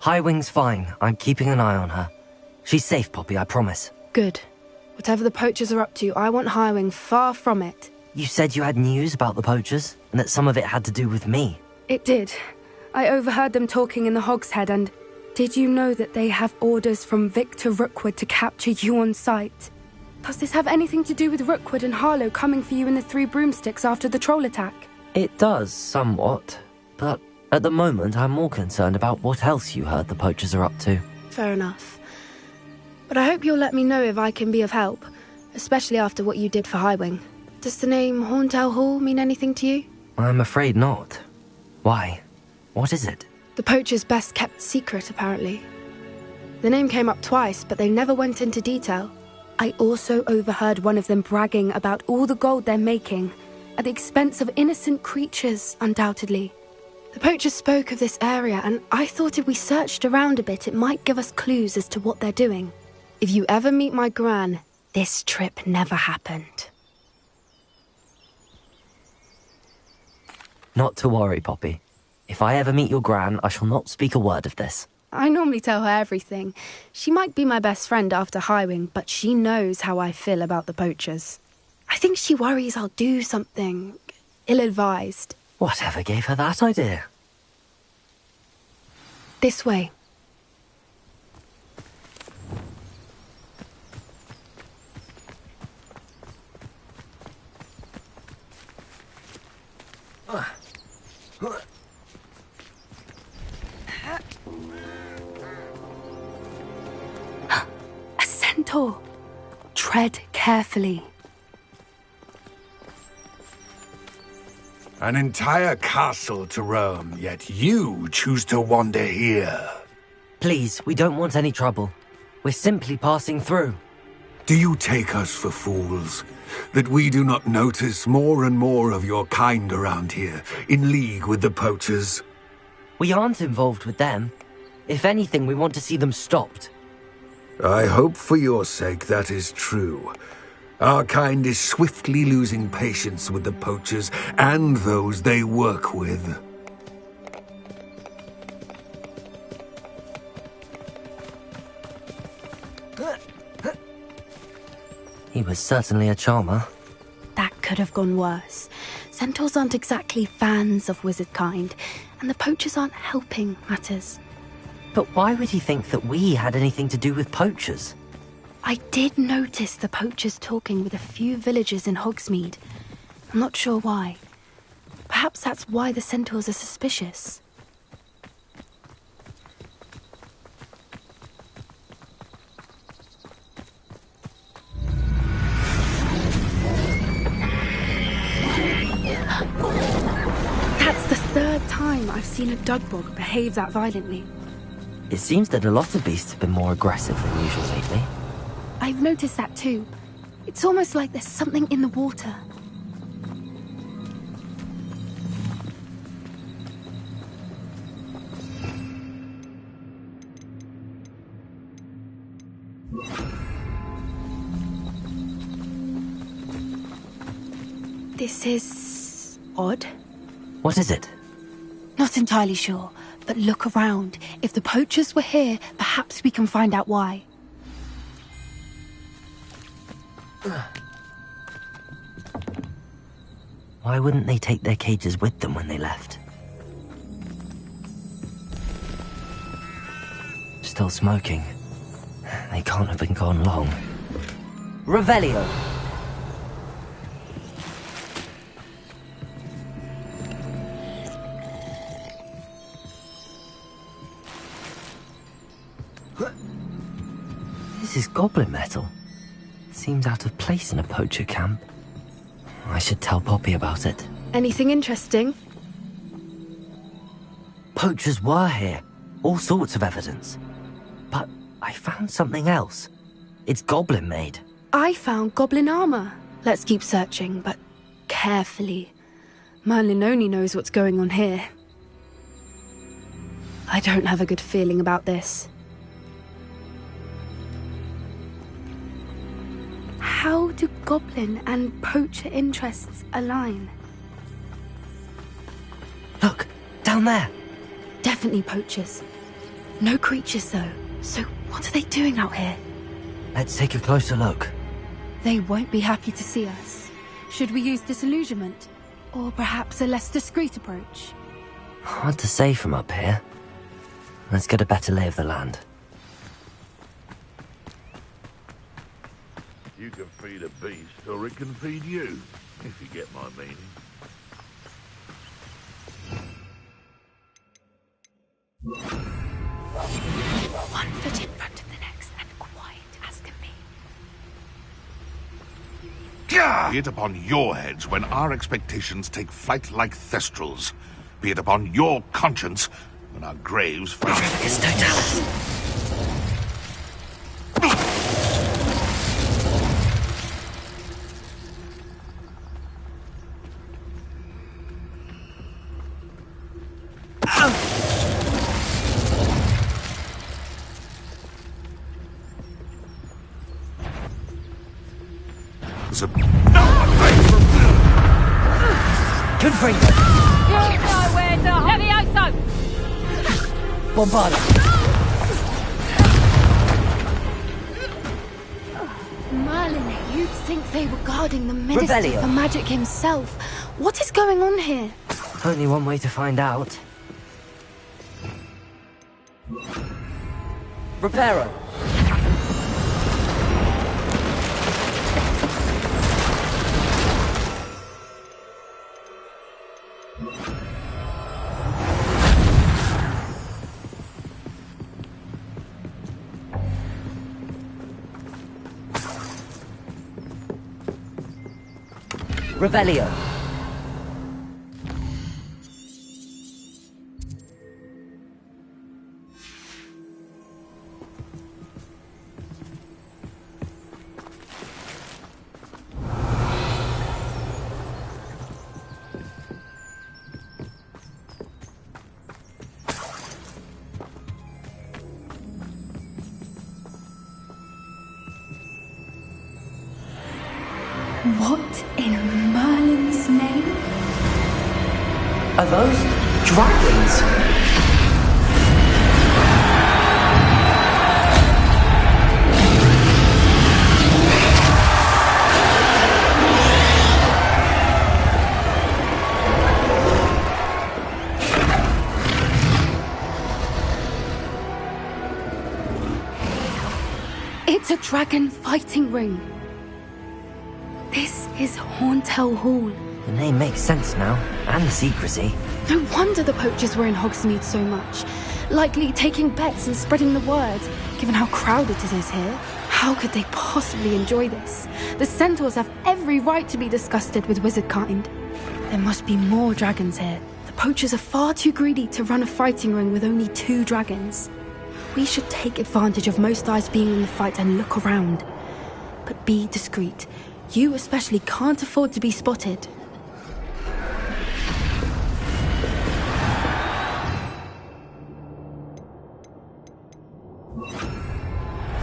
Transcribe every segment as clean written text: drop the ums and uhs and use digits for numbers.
Highwing's fine. I'm keeping an eye on her. She's safe, Poppy, I promise. Good. Whatever the poachers are up to, I want Highwing far from it. You said you had news about the poachers, and that some of it had to do with me. It did. I overheard them talking in the Hogshead, and did you know that they have orders from Victor Rookwood to capture you on sight? Does this have anything to do with Rookwood and Harlow coming for you in the Three Broomsticks after the troll attack? It does, somewhat. But at the moment, I'm more concerned about what else you heard the poachers are up to. Fair enough. But I hope you'll let me know if I can be of help, especially after what you did for Highwing. Does the name Horntail Hall mean anything to you? I'm afraid not. Why? What is it? The poachers' best-kept secret, apparently. The name came up twice, but they never went into detail. I also overheard one of them bragging about all the gold they're making, at the expense of innocent creatures, undoubtedly. The poachers spoke of this area, and I thought if we searched around a bit, it might give us clues as to what they're doing. If you ever meet my gran, this trip never happened. Not to worry, Poppy. If I ever meet your gran, I shall not speak a word of this. I normally tell her everything. She might be my best friend after Highwing, but she knows how I feel about the poachers. I think she worries I'll do something ill-advised. Whatever gave her that idea? This way. A centaur. Tread carefully. An entire castle to roam, yet you choose to wander here. Please, we don't want any trouble. We're simply passing through. Do you take us for fools? That we do not notice more and more of your kind around here, in league with the poachers? We aren't involved with them. If anything, we want to see them stopped. I hope for your sake that is true. Our kind is swiftly losing patience with the poachers and those they work with. He was certainly a charmer. That could have gone worse. Centaurs aren't exactly fans of wizard kind, and the poachers aren't helping matters. But why would he think that we had anything to do with poachers? I did notice the poachers talking with a few villagers in Hogsmeade. I'm not sure why. Perhaps that's why the centaurs are suspicious. That's the third time I've seen a dugbog behave that violently. It seems that a lot of beasts have been more aggressive than usual lately. I've noticed that too. It's almost like there's something in the water. This is odd. What is it? Not entirely sure, but look around. If the poachers were here, perhaps we can find out why. Why wouldn't they take their cages with them when they left? Still smoking. They can't have been gone long. Revelio! This is goblin metal. Seems out of place in a poacher camp. I should tell Poppy about it. Anything interesting? Poachers were here. All sorts of evidence. But I found something else. It's goblin made. I found goblin armor. Let's keep searching, but carefully. Merlin only knows what's going on here. I don't have a good feeling about this. How do goblin and poacher interests align? Look, down there. Definitely poachers. No creatures, though. So what are they doing out here? Let's take a closer look. They won't be happy to see us. Should we use disillusionment? Or perhaps a less discreet approach? Hard to say from up here. Let's get a better lay of the land. You can feed a beast, or it can feed you, if you get my meaning. One foot in front of the next, and quiet as can be. Be it upon your heads when our expectations take flight like thestrals. Be it upon your conscience when our graves find... It's Totalis! Good for you! You know where to Levioso! Bombarda! Merlin, you'd think they were guarding the Minister Revelio. for Magic himself. What is going on here? Only one way to find out. Reparo! Revelio. What in Merlin's name? Are those dragons? It's a dragon fighting ring. This is Hauntel Hall. The name makes sense now, and the secrecy. No wonder the poachers were in Hogsmeade so much. Likely taking bets and spreading the word, given how crowded it is here. How could they possibly enjoy this? The centaurs have every right to be disgusted with wizard kind. There must be more dragons here. The poachers are far too greedy to run a fighting ring with only 2 dragons. We should take advantage of most eyes being in the fight and look around. But be discreet. You especially can't afford to be spotted.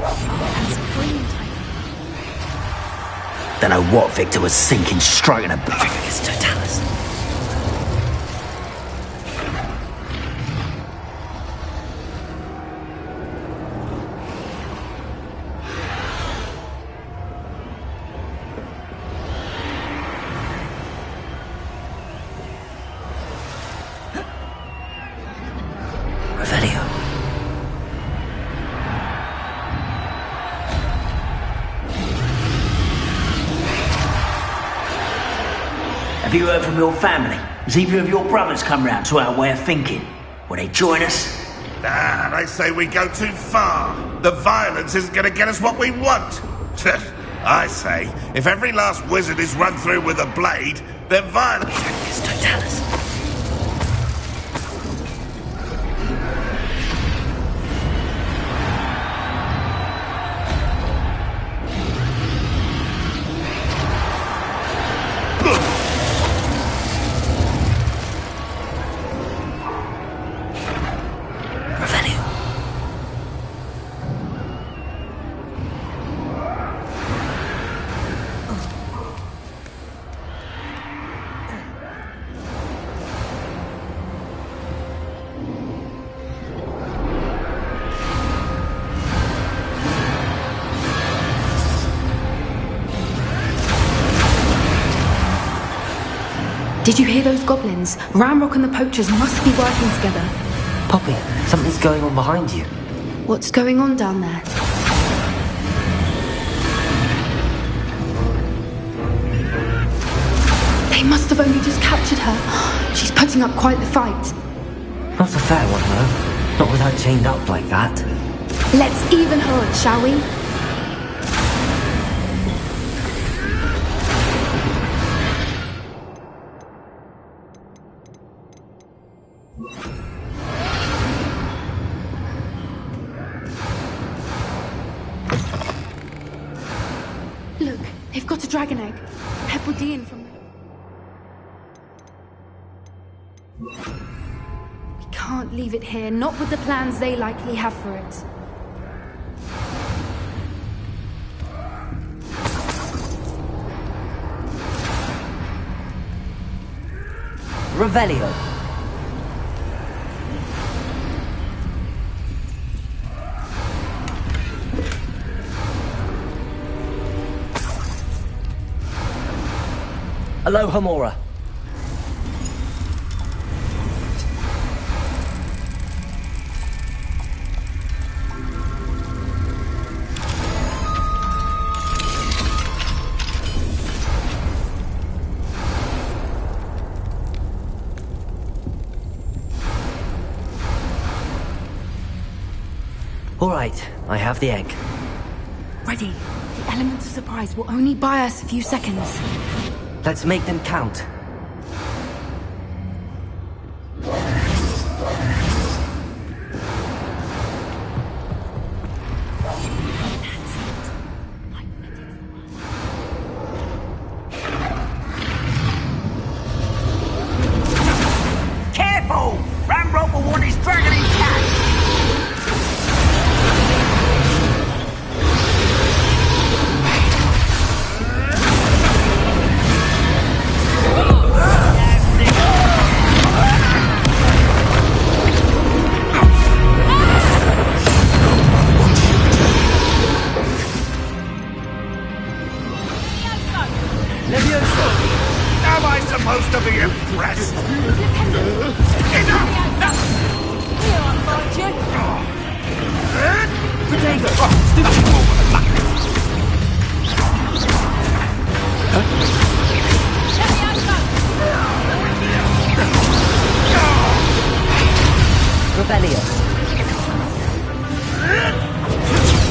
That's brilliant idea. Don't know what Victor was thinking, striking a It's Totalis. Revelio. Have you heard from your family? Has either of your brothers come round to our way of thinking? Will they join us? Nah, they say we go too far. The violence isn't going to get us what we want. I say, if every last wizard is run through with a blade, then violence... It's Totalis. Revelio. Did you hear those goblins? Ramrock and the poachers must be working together. Poppy, something's going on behind you. What's going on down there? They must have only just captured her. She's putting up quite the fight. Not a fair one, though. Not with her chained up like that. Let's even her odds, shall we? Look, they've got a dragon egg. Hebridean from... We can't leave it here, not with the plans they likely have for it. Revelio. Aloha Mora. All right, I have the egg. Ready. The element of surprise will only buy us a few seconds. Let's make them count. Careful! Ramrock will want his dragon intact! Am I supposed to be impressed? Enough! Revelio.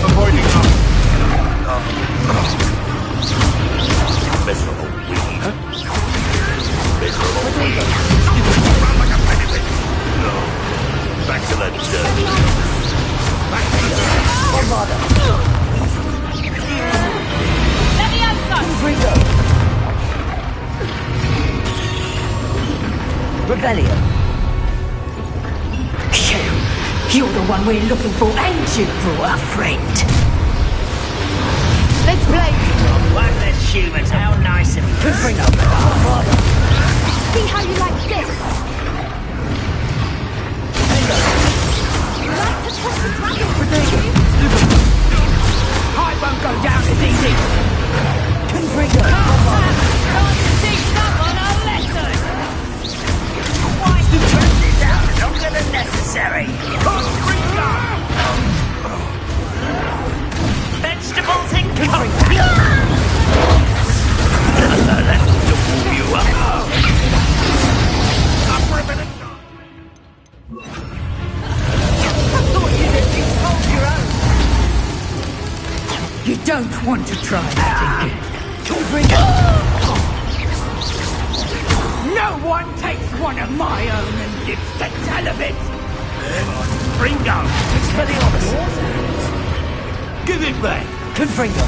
Avoiding them. Miserable weed. Miserable weed. Run like a penny. No. Back to the dirt. Back to the dirt. Oh, bother. Revelio. You're the one we're looking for, ain't you, our friend? Let's play! Wondless humans, how nice of you. Could bring up the See how you like this! You like to touch the dragon, I won't go down as easy. Time to teach someone a lesson! Why do you run this out longer than necessary? Vegetables and coffee. That's to warm you up. I'm ripping it. I thought you'd at least hold your own. You don't want to try that again. No one takes one of my own and lives to tell of it. Ringo! It's for the honest. Give it back! Confringo.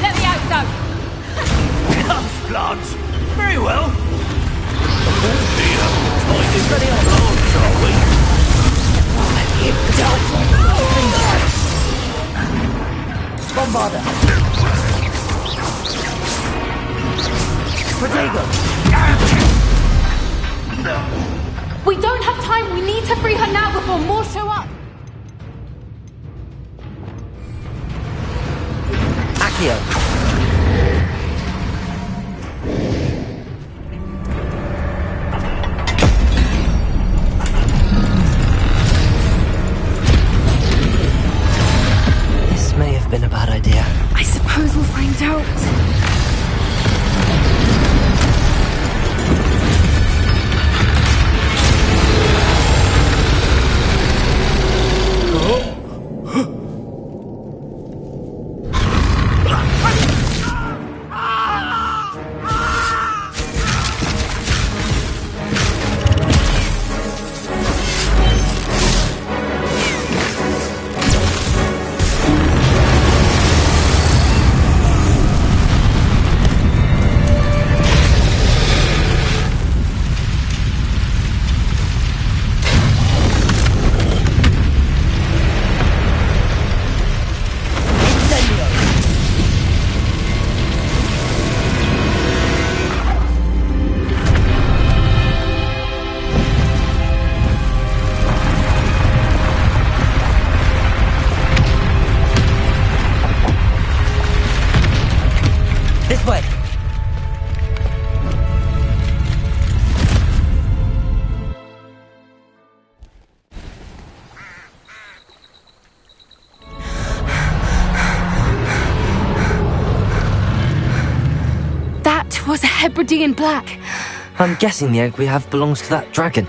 Let me out, Doug! Guns, bloods. Very well. Oh dear. It's bloody on large, are we? Bombarder. Protego. We don't have time. We need to free her now before more show up. Accio. This may have been a bad idea. I suppose we'll find out. This way. That was a Hebridean black. I'm guessing the egg we have belongs to that dragon.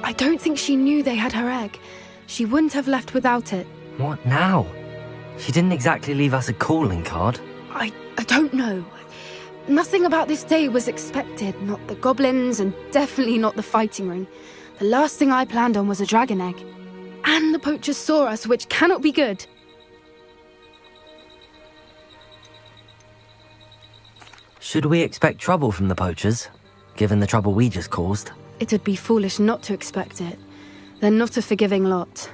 I don't think she knew they had her egg. She wouldn't have left without it. What now? She didn't exactly leave us a calling card. I don't know. Nothing about this day was expected. Not the goblins, and definitely not the fighting ring. The last thing I planned on was a dragon egg. And the poachers saw us, which cannot be good. Should we expect trouble from the poachers, given the trouble we just caused? It would be foolish not to expect it. They're not a forgiving lot.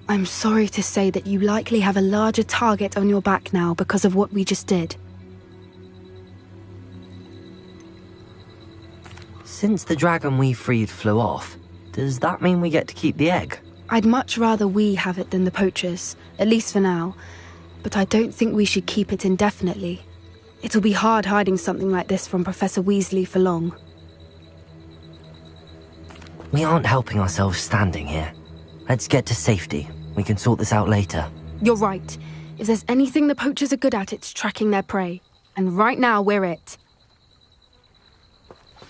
I'm sorry to say that you likely have a larger target on your back now because of what we just did. Since the dragon we freed flew off, does that mean we get to keep the egg? I'd much rather we have it than the poachers, at least for now. But I don't think we should keep it indefinitely. It'll be hard hiding something like this from Professor Weasley for long. We aren't helping ourselves standing here. Let's get to safety. We can sort this out later. You're right. If there's anything the poachers are good at, it's tracking their prey. And right now, we're it.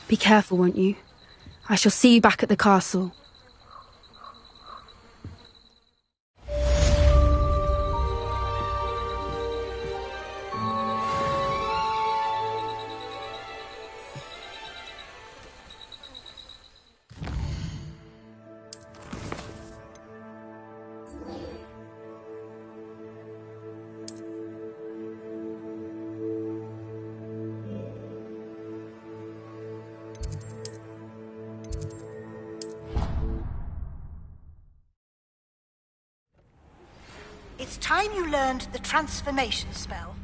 Be careful, won't you? I shall see you back at the castle. It's time you learned the transformation spell.